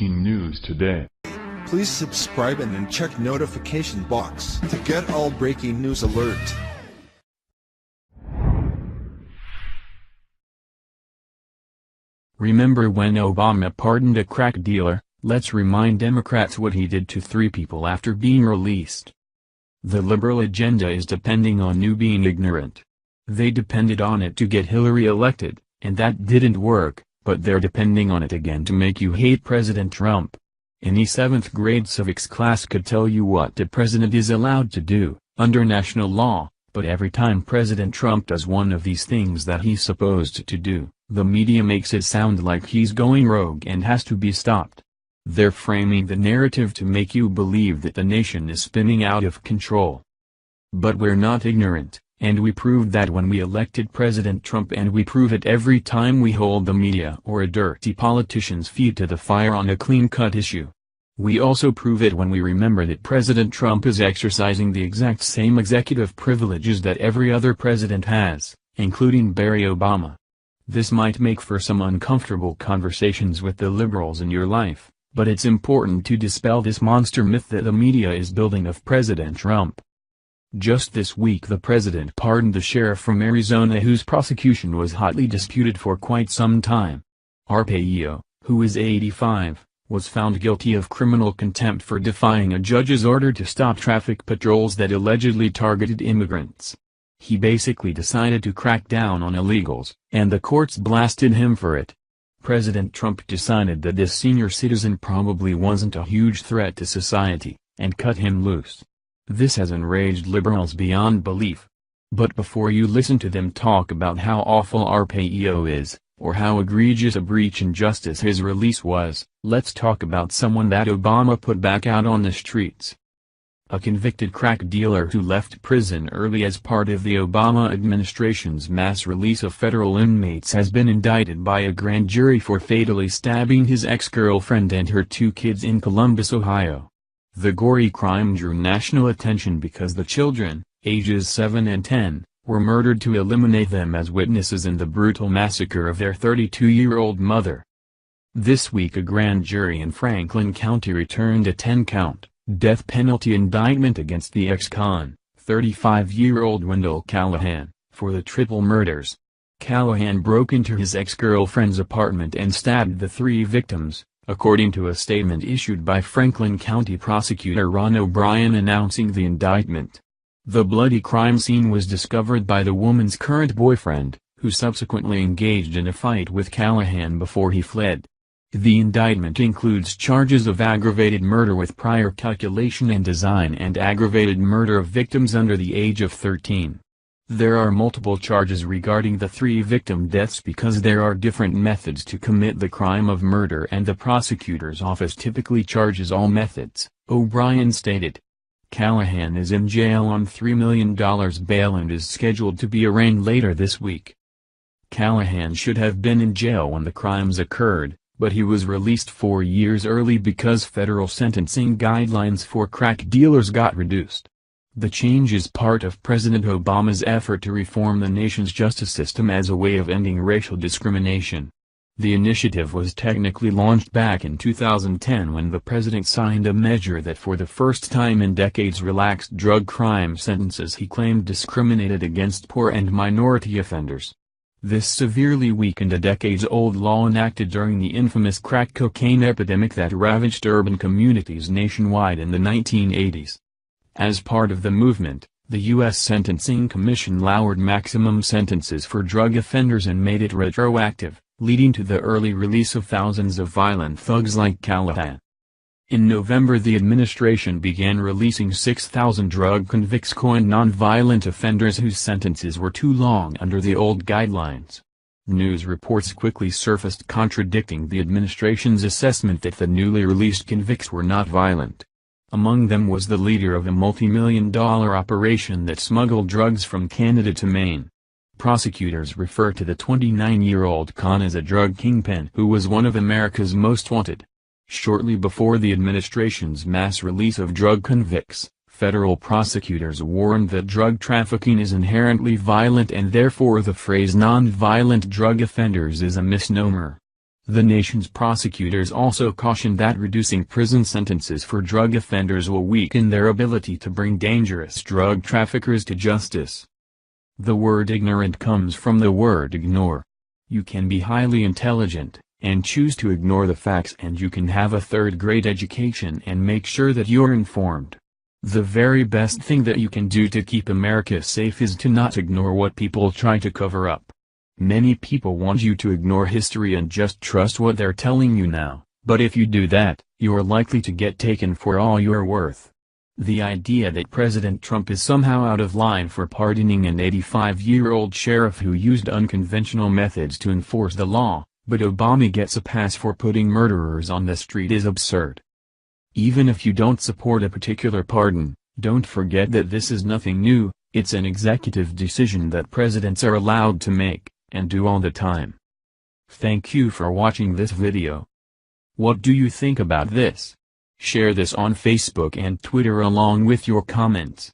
breaking news today. Please subscribe and then check notification box to get all breaking news alert. Remember when Obama pardoned a crack dealer? Let's remind Democrats what he did to 3 people after being released. The liberal agenda is depending on you being ignorant. They depended on it to get Hillary elected, and that didn't work, but they're depending on it again to make you hate President Trump. Any 7th grade civics class could tell you what the president is allowed to do, under national law, but every time President Trump does one of these things that he's supposed to do, the media makes it sound like he's going rogue and has to be stopped. They're framing the narrative to make you believe that the nation is spinning out of control. But we're not ignorant, and we proved that when we elected President Trump, and we prove it every time we hold the media or a dirty politician's feet to the fire on a clean-cut issue. We also prove it when we remember that President Trump is exercising the exact same executive privileges that every other president has, including Barack Obama. This might make for some uncomfortable conversations with the liberals in your life, but it's important to dispel this monster myth that the media is building of President Trump. Just this week the president pardoned the sheriff from Arizona whose prosecution was hotly disputed for quite some time. Arpaio, who is 85, was found guilty of criminal contempt for defying a judge's order to stop traffic patrols that allegedly targeted immigrants. He basically decided to crack down on illegals, and the courts blasted him for it. President Trump decided that this senior citizen probably wasn't a huge threat to society, and cut him loose. This has enraged liberals beyond belief. But before you listen to them talk about how awful Arpaio is, or how egregious a breach in justice his release was, let's talk about someone that Obama put back out on the streets. A convicted crack dealer who left prison early as part of the Obama administration's mass release of federal inmates has been indicted by a grand jury for fatally stabbing his ex-girlfriend and her 2 kids in Columbus, Ohio. The gory crime drew national attention because the children, ages 7 and 10, were murdered to eliminate them as witnesses in the brutal massacre of their 32-year-old mother. This week a grand jury in Franklin County returned a 10-count, death penalty indictment against the ex-con, 35-year-old Wendell Callahan, for the triple murders. Callahan broke into his ex-girlfriend's apartment and stabbed the 3 victims, according to a statement issued by Franklin County Prosecutor Ron O'Brien announcing the indictment. The bloody crime scene was discovered by the woman's current boyfriend, who subsequently engaged in a fight with Callahan before he fled. The indictment includes charges of aggravated murder with prior calculation and design and aggravated murder of victims under the age of 13. There are multiple charges regarding the 3 victim deaths because there are different methods to commit the crime of murder and the prosecutor's office typically charges all methods, O'Brien stated. Callahan is in jail on $3 million bail and is scheduled to be arraigned later this week. Callahan should have been in jail when the crimes occurred, but he was released 4 years early because federal sentencing guidelines for crack dealers got reduced. The change is part of President Obama's effort to reform the nation's justice system as a way of ending racial discrimination. The initiative was technically launched back in 2010 when the president signed a measure that for the first time in decades relaxed drug crime sentences he claimed discriminated against poor and minority offenders. This severely weakened a decades-old law enacted during the infamous crack cocaine epidemic that ravaged urban communities nationwide in the 1980s. As part of the movement, the U.S. Sentencing Commission lowered maximum sentences for drug offenders and made it retroactive, leading to the early release of thousands of violent thugs like Callahan. In November the administration began releasing 6,000 drug convicts and non-violent offenders whose sentences were too long under the old guidelines. News reports quickly surfaced contradicting the administration's assessment that the newly released convicts were not violent. Among them was the leader of a multi-million-dollar operation that smuggled drugs from Canada to Maine. Prosecutors refer to the 29-year-old con as a drug kingpin who was one of America's most wanted. Shortly before the administration's mass release of drug convicts, federal prosecutors warned that drug trafficking is inherently violent and therefore the phrase non-violent drug offenders is a misnomer. The nation's prosecutors also cautioned that reducing prison sentences for drug offenders will weaken their ability to bring dangerous drug traffickers to justice. The word ignorant comes from the word ignore. You can be highly intelligent, and choose to ignore the facts, and you can have a third-grade education and make sure that you're informed. The very best thing that you can do to keep America safe is to not ignore what people try to cover up. Many people want you to ignore history and just trust what they're telling you now, but if you do that, you're likely to get taken for all you're worth. The idea that President Trump is somehow out of line for pardoning an 85-year-old sheriff who used unconventional methods to enforce the law, but Obama gets a pass for putting murderers on the street is absurd. Even if you don't support a particular pardon, don't forget that this is nothing new. It's an executive decision that presidents are allowed to make, and do all the time. Thank you for watching this video. What do you think about this? Share this on Facebook and Twitter along with your comments.